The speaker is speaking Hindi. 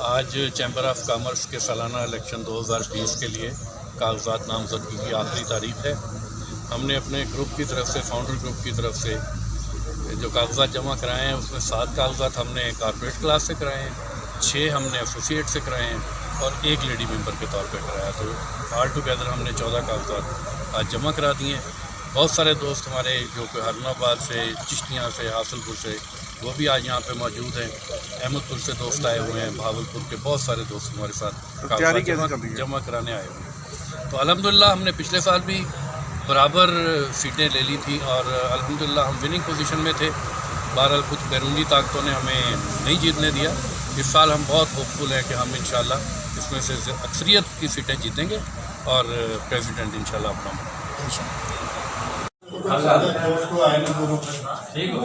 आज चैम्बर ऑफ कॉमर्स के सालाना इलेक्शन 2020 के लिए कागजात नामजदगी की आखिरी तारीख है। हमने अपने ग्रुप की तरफ से, फाउंडर ग्रुप की तरफ से जो कागजात जमा कराए हैं उसमें 7 कागजात हमने कॉर्पोरेट क्लास से कराए हैं, 6 हमने एसोसिएट से कराए हैं और 1 लेडी मेंबर के तौर पे कराया। तो ऑल टुगेदर हमने 14 कागजात आज जमा करा दिए हैं। बहुत सारे दोस्त हमारे जो कि हरनाबाद से, चिश्तियाँ से, हासिलपुर से, वो भी आज यहाँ पे मौजूद हैं। अहमदपुर से दोस्त आए हुए हैं, भावलपुर के बहुत सारे दोस्त हमारे साथ कागजात जमा कराने आए हुए हैं। तो अल्हम्दुलिल्लाह हमने पिछले साल भी बराबर सीटें ले ली थी और अल्हम्दुलिल्लाह हम विनिंग पोजीशन में थे। बहरहाल कुछ बैरूनी ताकतों ने हमें नहीं जीतने दिया। इस साल हम बहुत होपफुल हैं कि हम इंशाल्लाह इसमें से अक्सरियत की सीटें जीतेंगे और प्रेसिडेंट इंशाल्लाह अपना ठीक हो